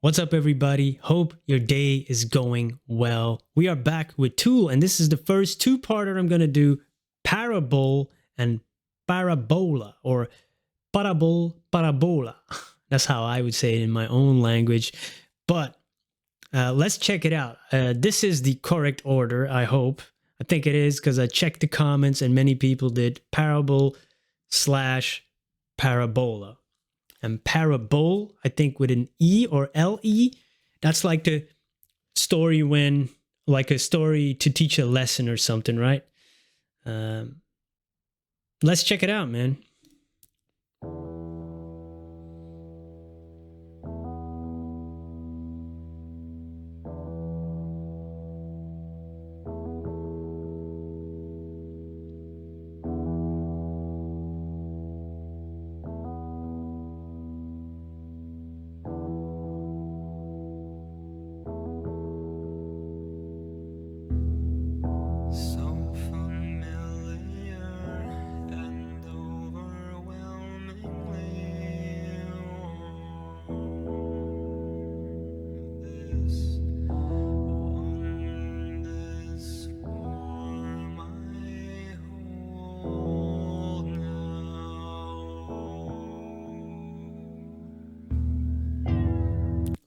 What's up, everybody? Hope your day is going well. We are back with Tool, and this is the first two-parter I'm going to do, Parabol and Parabola, or Parabola. That's how I would say it in my own language. But let's check it out. This is the correct order, I hope. I think it is because I checked the comments and many people did. Parabol / Parabola. And parabol, I think with an E or L-E, that's like the story when, like a story to teach a lesson or something, right? Let's check it out, man.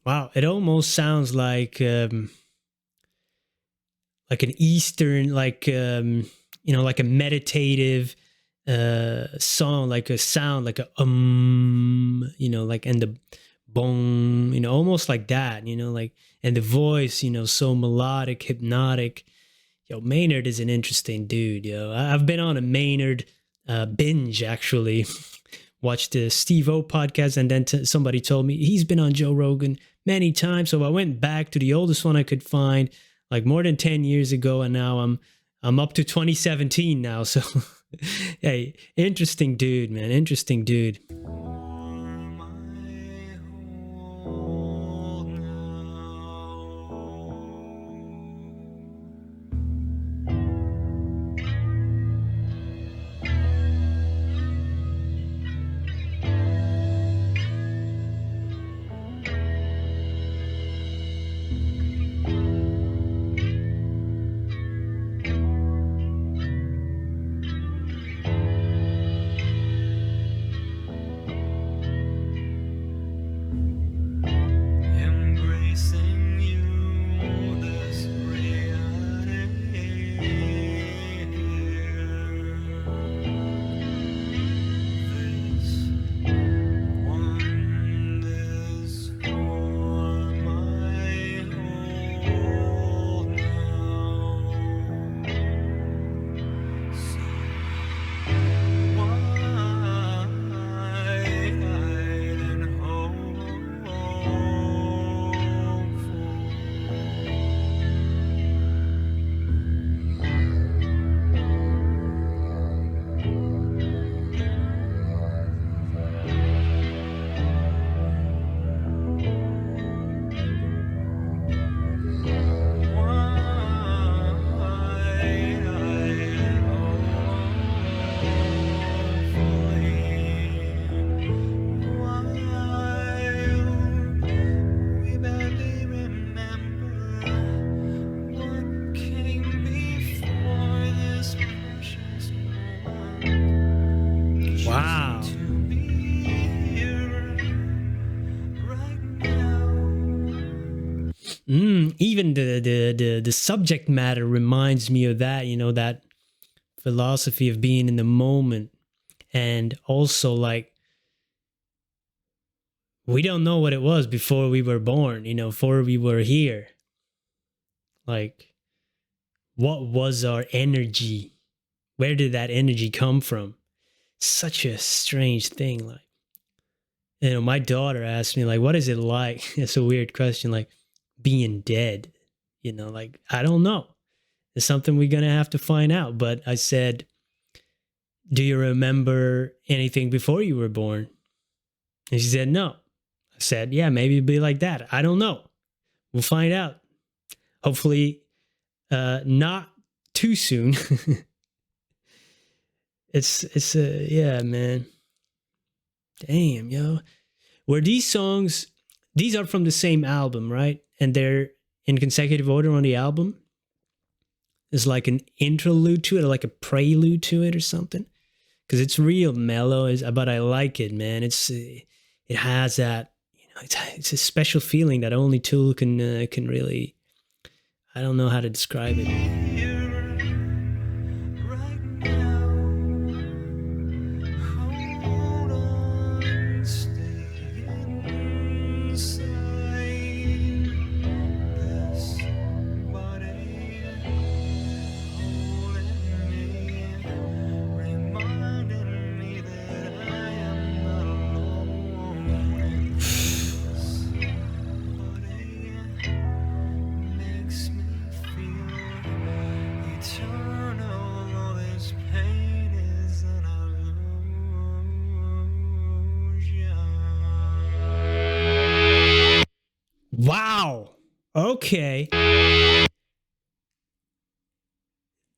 Wow, it almost sounds like an Eastern, like like a meditative song, like a sound, like a like, and the bong, almost like that, like, and the voice, so melodic, hypnotic. Yo, Maynard is an interesting dude, yo. I've been on a Maynard binge, actually. Watched the Steve O podcast, and then somebody told me he's been on Joe Rogan many times. So I went back to the oldest one I could find, like more than 10 years ago, and now I'm up to 2017 now. So hey, interesting dude, man. Interesting dude. Wow. Even the subject matter reminds me of that, that philosophy of being in the moment. And also, like, we don't know what it was before we were born, before we were here. Like, what was our energy? Where did that energy come from? Such a strange thing. Like, my daughter asked me, like, what is it like? It's a weird question, like being dead, like, I don't know. It's something we're going to have to find out. But I said, do you remember anything before you were born? And she said, no. I said, yeah, maybe it'd be like that. I don't know. We'll find out. Hopefully not too soon. It's yeah, man. Damn, yo. Were these songs these are from the same album, right? And they're in consecutive order on the album. There's like an interlude to it, or like a prelude to it, or something. Because it's real mellow, but I like it, man. It has that, it's a special feeling that only Tool can really. I don't know how to describe it. Wow. Okay.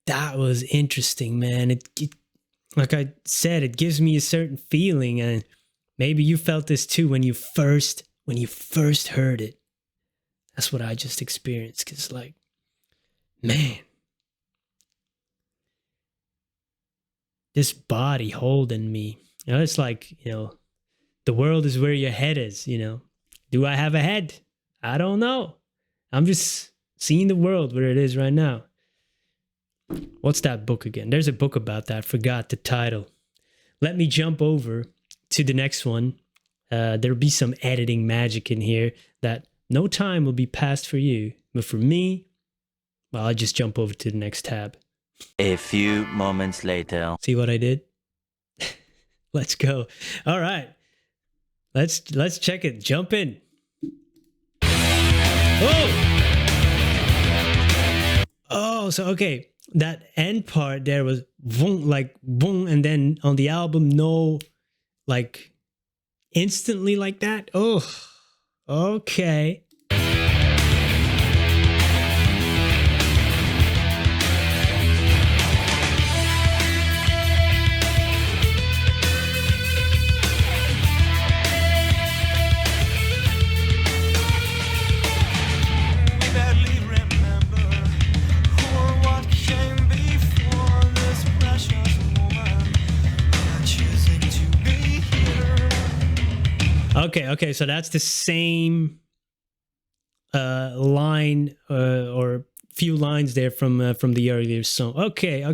That was interesting, man. It like I said, it gives me a certain feeling, and maybe you felt this too when you first heard it. That's what I just experienced. Cause like, man, this body holding me. It's like, the world is where your head is. Do I have a head? I don't know. I'm just seeing the world where it is right now. What's that book again? There's a book about that. Forgot the title. Let me jump over to the next one. There'll be some editing magic in here that no time will be passed for you. But for me, well, I'll just jump over to the next tab. A few moments later. See what I did? Let's go. All right. Let's check it. Jump in. Oh, so okay. That end part there was boom, like boom, and then on the album, no, like instantly like that. Oh, okay. Okay, so that's the same line or few lines there from the earlier song. Okay.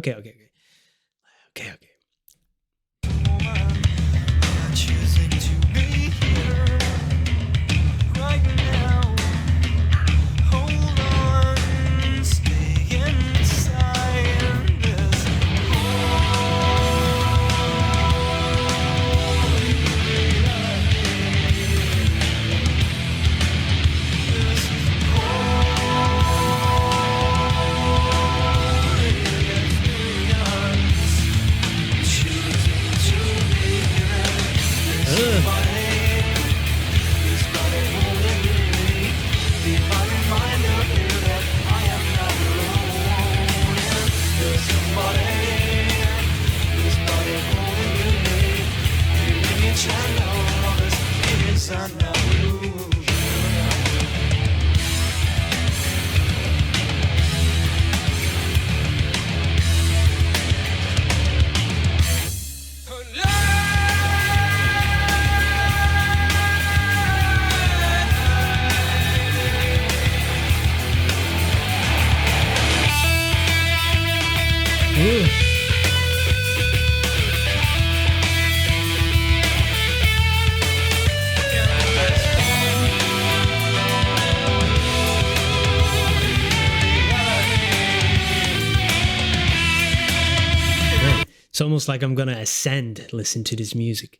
It's almost like I'm gonna ascend. Listen to this music,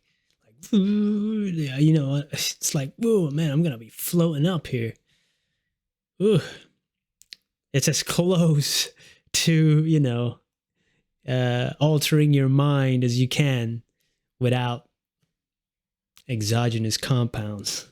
like it's like, whoa, man, I'm gonna be floating up here. Ooh, it's as close to altering your mind as you can without exogenous compounds.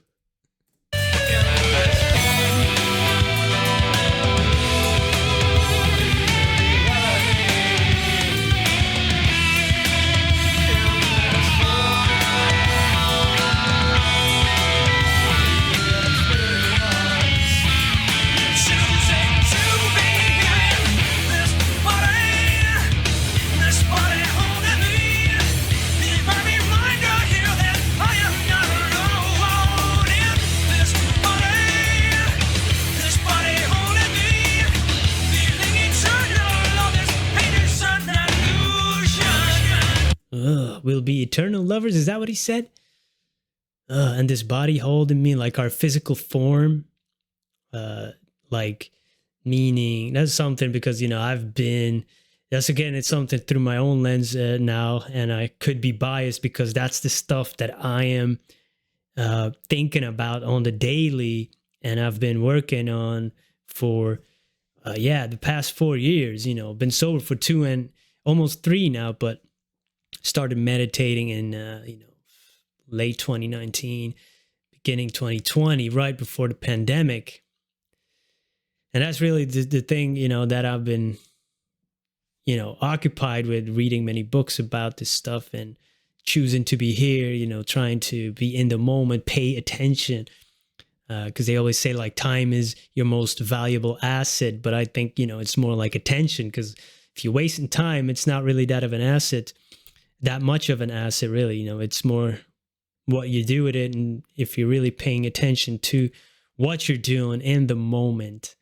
be eternal lovers. Is that what he said? And this body holding me, like our physical form, like meaning that's something because, I've been, that's again, it's something through my own lens now, and I could be biased because that's the stuff that I am thinking about on the daily, and I've been working on for, the past 4 years, been sober for 2 and almost 3 now, but started meditating in, late 2019, beginning 2020, right before the pandemic. And that's really the thing, that I've been, occupied with, reading many books about this stuff and choosing to be here, trying to be in the moment, pay attention. Because they always say like time is your most valuable asset. But I think, it's more like attention, because if you're wasting time, it's not really that of an asset, that much of an asset, really. It's more what you do with it, and if you're really paying attention to what you're doing in the moment.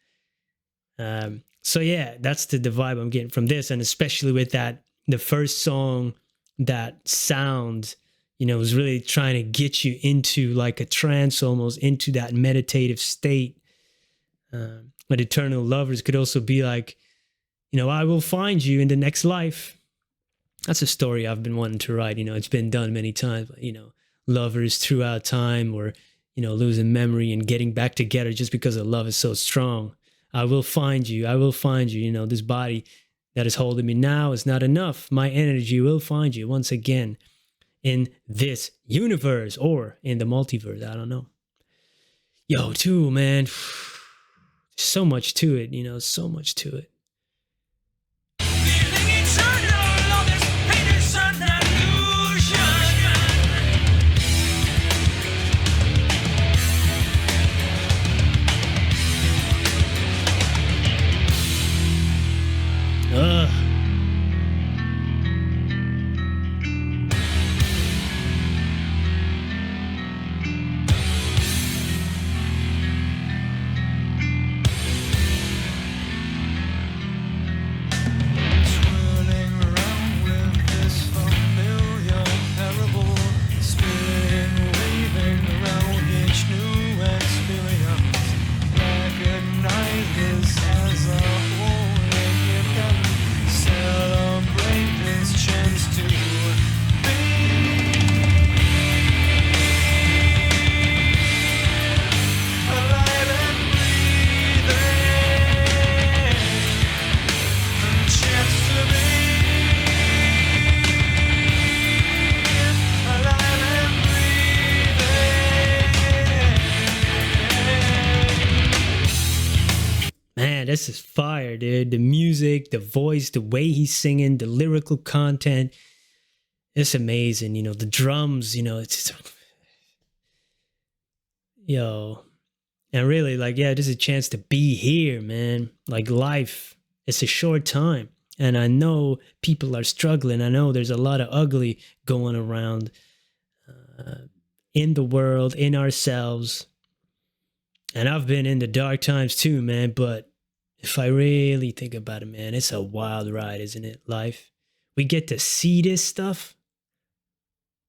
So yeah, that's the vibe I'm getting from this, and especially with that, the first song, that sound, was really trying to get you into like a trance, almost into that meditative state. But eternal lovers could also be like, I will find you in the next life. That's a story I've been wanting to write. It's been done many times, but, lovers throughout time, or, losing memory and getting back together just because the love is so strong. I will find you. I will find you. This body that is holding me now is not enough. My energy will find you once again in this universe or in the multiverse. I don't know. Yo, too, man. So much to it, so much to it. This is fire, dude. The music, the voice, the way he's singing, the lyrical content. It's amazing. The drums, it's yo. And really, like, yeah, this is a chance to be here, man. Like, life, it's a short time. And I know people are struggling. I know there's a lot of ugly going around in the world, in ourselves. And I've been in the dark times too, man. But if I really think about it, man, it's a wild ride, isn't it? Life. We get to see this stuff.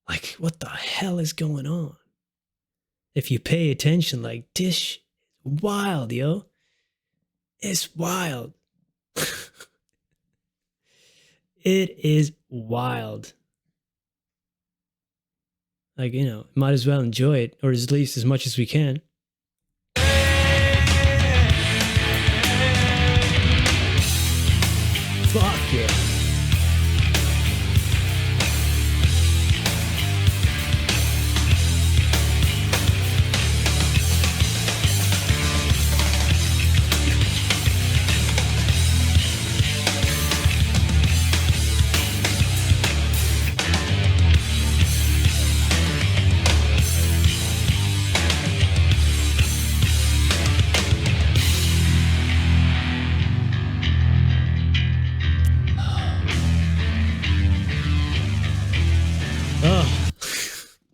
Like, what the hell is going on? If you pay attention, like, this wild, yo. It's wild. It is wild. Like, might as well enjoy it, or at least as much as we can. Fuck yeah.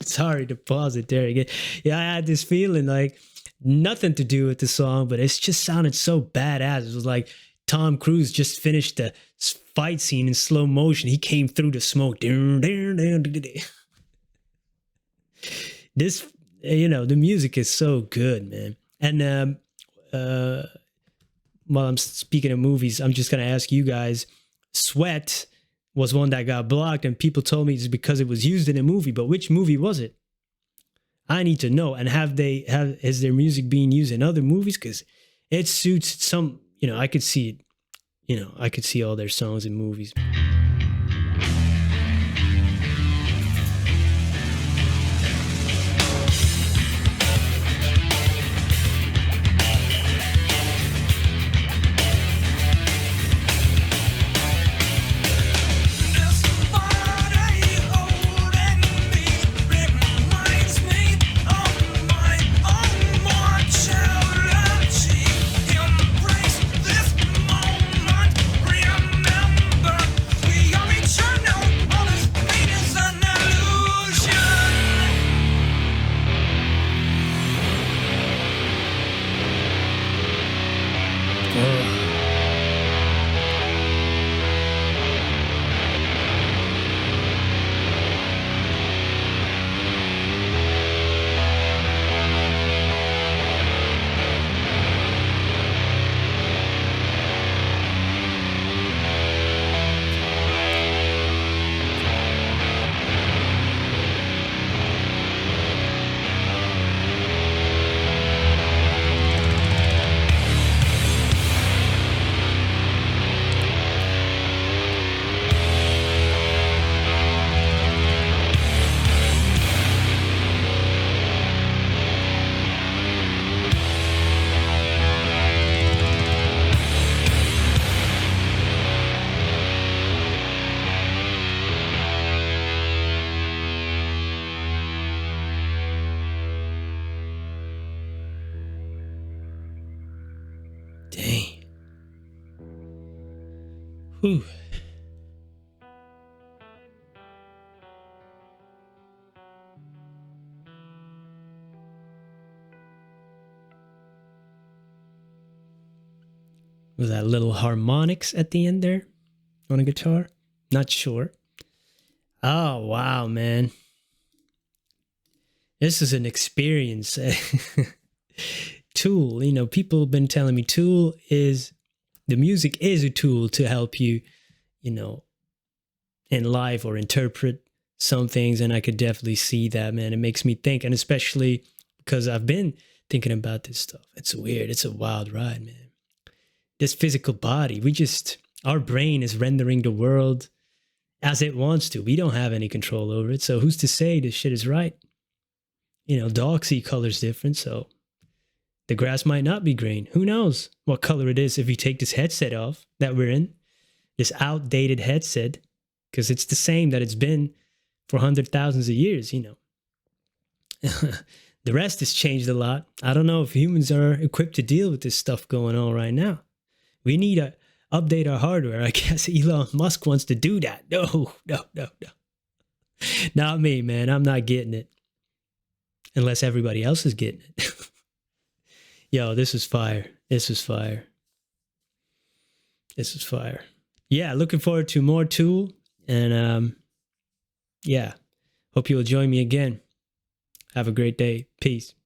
Sorry to pause it there again. Yeah, I had this feeling like nothing to do with the song, but it's just sounded so badass. It was like Tom Cruise just finished the fight scene in slow motion. He came through the smoke. This, the music is so good, man. And while I'm speaking of movies, I'm just gonna ask you guys. Sweat was one that got blocked, and people told me it's because it was used in a movie. But which movie was it? I need to know. And is their music being used in other movies? Because it suits some. I could see it. I could see all their songs in movies. Dang. Whew. Was that little harmonics at the end there on a guitar? Not sure. Oh, wow, man. This is an experience. Tool, people have been telling me the music is a tool to help you, in life or interpret some things. And I could definitely see that, man. It makes me think. And especially because I've been thinking about this stuff. It's weird. It's a wild ride, man. This physical body, our brain is rendering the world as it wants to. We don't have any control over it. So who's to say this shit is right? Dogs see colors different. So the grass might not be green. Who knows what color it is if you take this headset off that we're in, this outdated headset, because it's the same that it's been for hundreds of thousands of years, The rest has changed a lot. I don't know if humans are equipped to deal with this stuff going on right now. We need to update our hardware. I guess Elon Musk wants to do that. No. Not me, man. I'm not getting it. Unless everybody else is getting it. Yo, this is fire. This is fire. Yeah, looking forward to more Tool. And yeah, hope you'll join me again. Have a great day. Peace.